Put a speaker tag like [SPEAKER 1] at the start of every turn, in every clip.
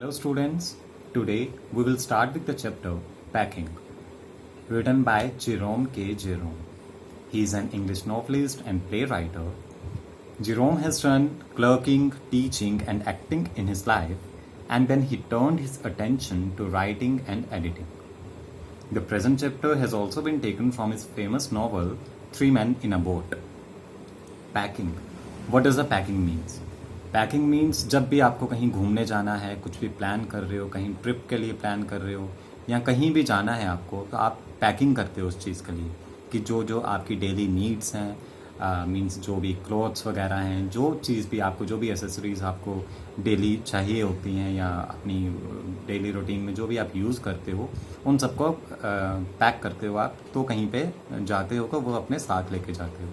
[SPEAKER 1] Hello students, today we will start with the chapter Packing, written by Jerome K. Jerome. He is an English novelist and playwright. Jerome has done clerking, teaching and acting in his life, and then he turned his attention to writing and editing. The present chapter has also been taken from his famous novel Three Men in a Boat. Packing. What does a packing means? Packing means जब भी आपको कहीं घूमने जाना है, कुछ भी plan कर रहे हो, कहीं ट्रिप के लिए प्लान कर रहे हो या कहीं भी जाना है आपको, तो आप पैकिंग करते हो उस चीज़ के लिए कि जो जो आपकी डेली नीड्स हैं, मीन्स जो भी क्लोथ्स वगैरह हैं, जो चीज़ भी आपको, जो भी एसेसरीज आपको डेली चाहिए होती हैं या अपनी डेली रूटीन में जो भी आप यूज़ करते हो, उन सबको पैक करते हो आप, तो कहीं पे जाते हो तो वो अपने साथ लेके जाते हो।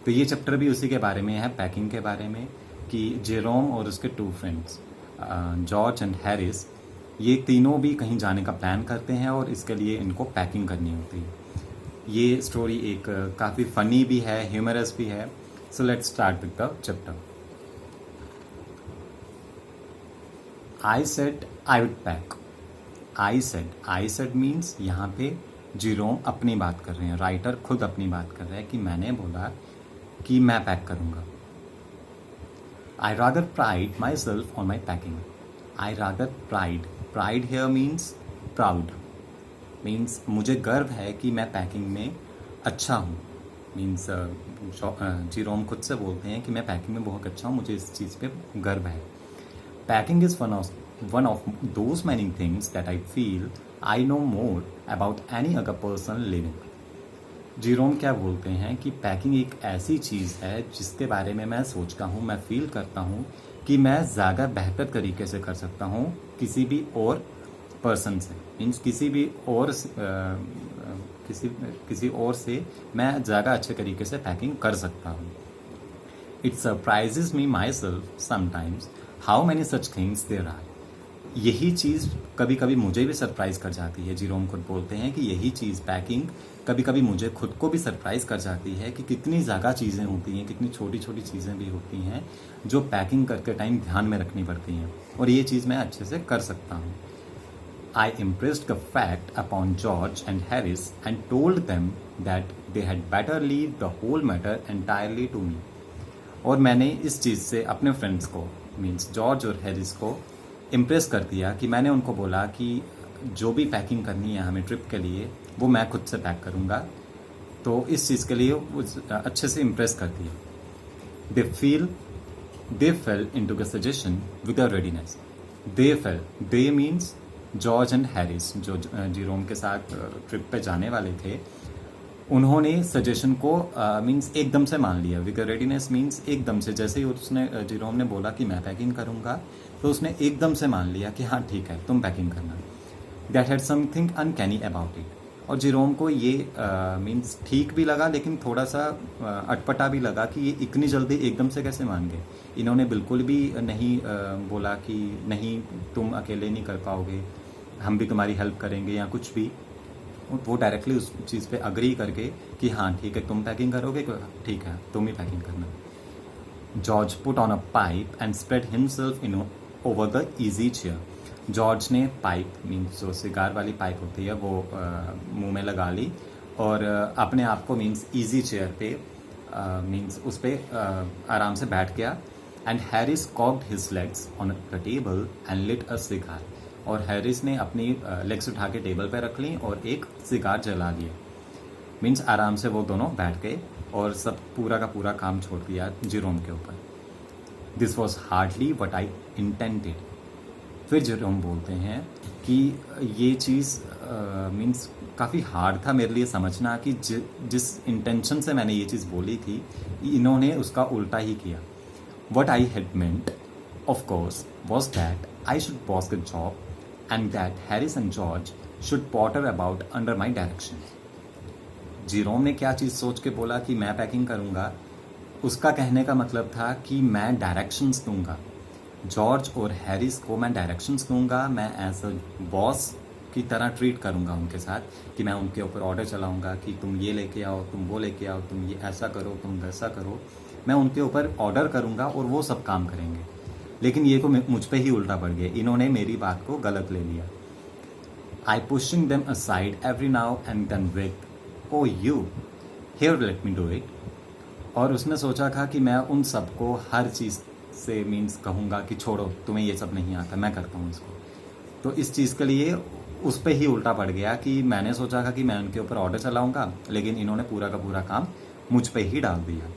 [SPEAKER 1] तो ये चैप्टर भी उसी के बारे में है, पैकिंग के बारे में, कि जेरोम और उसके two friends George and Harris, ये तीनों भी कहीं जाने का प्लान करते हैं और इसके लिए इनको पैकिंग करनी होती है। ये स्टोरी एक काफ़ी फ़नी भी है, ह्यूमरस भी है। So let's start with the chapter. I said I would pack. I said means यहाँ पे जेरोम अपनी बात कर रहे हैं, राइटर खुद अपनी बात कर रहे हैं कि मैंने बोला कि मैं पैक करूँगा। I rather pride myself on my packing. I rather pride here means proud. Means मुझे गर्व है कि मैं पैकिंग में अच्छा हूँ। मीन्स जेरोम खुद से बोलते हैं कि मैं पैकिंग में बहुत अच्छा हूँ, मुझे इस चीज़ पे गर्व है। Packing is one of those many things that I feel I know more about any other person living. Jerome क्या बोलते हैं कि पैकिंग एक ऐसी चीज़ है जिसके बारे में मैं सोचता हूँ, मैं फील करता हूँ कि मैं ज़्यादा बेहतर तरीके से कर सकता हूँ किसी भी और पर्सन से। मीन्स किसी और से मैं ज़्यादा अच्छे तरीके से पैकिंग कर सकता हूँ। It surprises me myself sometimes how many such things there are. यही चीज़ कभी कभी मुझे भी सरप्राइज कर जाती है। जेरोम खुद बोलते हैं कि यही चीज़ पैकिंग कभी कभी मुझे खुद को भी सरप्राइज कर जाती है कि कितनी ज़्यादा चीज़ें होती हैं, कितनी छोटी छोटी चीज़ें भी होती हैं जो पैकिंग करते टाइम ध्यान में रखनी पड़ती हैं, और ये चीज़ मैं अच्छे से कर सकता हूँ। I impressed the fact upon George and Harris and told them that they had better leave the whole matter entirely to me. और मैंने इस चीज़ से अपने फ्रेंड्स को, मीन्स जॉर्ज और हैरिस को इम्प्रेस कर दिया कि मैंने उनको बोला कि जो भी पैकिंग करनी है हमें ट्रिप के लिए, वो मैं खुद से पैक करूँगा। तो इस चीज़ के लिए वो अच्छे से इम्प्रेस कर दिया। They fell into the suggestion with a readiness. They means George and Harris, जो जेरोम के साथ ट्रिप पे जाने वाले थे, उन्होंने सजेशन को मीन्स एकदम से मान लिया। विद रेडीनेस मीन्स एकदम से, जैसे ही उसने जेरोम ने बोला कि मैं पैकिंग करूँगा, तो उसने एकदम से मान लिया कि हाँ ठीक है, तुम पैकिंग करना। That had something uncanny about it. और जेरोम को ये मीन्स ठीक भी लगा, लेकिन थोड़ा सा अटपटा भी लगा कि ये इतनी जल्दी एकदम से कैसे मान गए। इन्होंने बिल्कुल भी नहीं बोला कि नहीं तुम अकेले नहीं कर पाओगे, हम भी तुम्हारी हेल्प करेंगे या कुछ भी। वो डायरेक्टली उस चीज़ पे अग्री करके कि हाँ ठीक है, तुम पैकिंग करोगे, ठीक है तुम ही पैकिंग करना। George put on a pipe and spread himself in over the easy chair. George ने पाइप, मीन्स जो सिगार वाली पाइप होती है, वो मुंह में लगा ली और अपने आप को मीन्स ईजी चेयर पे मीन्स उस पर आराम से बैठ गया। And Harris cocked his legs on the table and lit a cigar. और हैरिस ने अपनी लेग्स उठा के टेबल पे रख ली और एक सिगार जला लिया। मीन्स आराम से वो दोनों बैठ गए और सब पूरा का पूरा काम छोड़ दिया जेरोम के ऊपर। This was hardly what I intended. फिर जेरोम बोलते हैं कि ये चीज़ मीन्स काफ़ी हार्ड था मेरे लिए समझना कि जिस इंटेंशन से मैंने ये चीज़ बोली थी, इन्होंने उसका उल्टा ही किया। What I had meant of course was that I should pause the job and that Harris and George should Potter about under my direction. Jerome ने क्या चीज़ सोच के बोला कि मैं पैकिंग करूँगा, उसका कहने का मतलब था कि मैं डायरेक्शंस दूंगा। जॉर्ज और हैरिस को मैं डायरेक्शंस दूंगा, मैं एज अ बॉस की तरह ट्रीट करूंगा उनके साथ, कि मैं उनके ऊपर ऑर्डर चलाऊंगा कि तुम ये लेके आओ, तुम वो लेके आओ, तुम ये ऐसा करो, तुम वैसा करो। मैं उनके ऊपर ऑर्डर करूंगा और वो सब काम करेंगे। लेकिन ये को मुझ पे ही उल्टा पड़ गया, इन्होंने मेरी बात को गलत ले लिया। I pushing them aside every now and then with oh you here let me do it. और उसने सोचा था कि मैं उन सबको हर चीज़ से मीन्स कहूँगा कि छोड़ो, तुम्हें ये सब नहीं आता, मैं करता हूँ इसको। तो इस चीज़ के लिए उस पे ही उल्टा पड़ गया कि मैंने सोचा था कि मैं उनके ऊपर ऑर्डर चलाऊंगा, लेकिन इन्होंने पूरा का पूरा काम मुझ पे ही डाल दिया।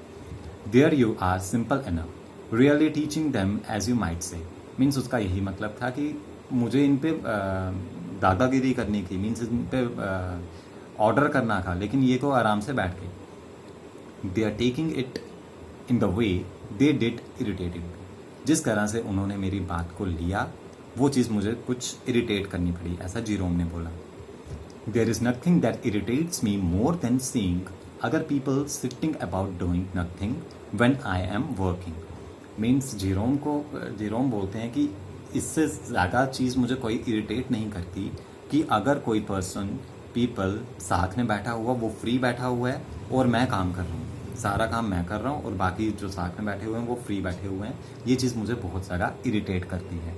[SPEAKER 1] There you are simple enough really teaching them as you might say. Means उसका यही मतलब था कि मुझे इन पे दादागिरी करनी थी, मीन्स इन पे ऑर्डर करना था, लेकिन ये को आराम से बैठ के they are taking it in the way they did irritating. जिस तरह से उन्होंने मेरी बात को लिया वो चीज़ मुझे कुछ इरिटेट करनी पड़ी, ऐसा जीरोम ने बोला। There is nothing that irritates me more than seeing other people sitting about doing nothing when I am working. Means Jerome बोलते हैं कि इससे ज़्यादा चीज़ मुझे कोई इरिटेट नहीं करती कि अगर कोई पीपल साथ में बैठा हुआ, वो फ्री बैठा हुआ है और मैं काम कर रहा हूँ, सारा काम मैं कर रहा हूँ और बाकी जो साथ में बैठे हुए हैं वो फ्री बैठे हुए हैं, ये चीज़ मुझे बहुत ज़्यादा इरिटेट करती है।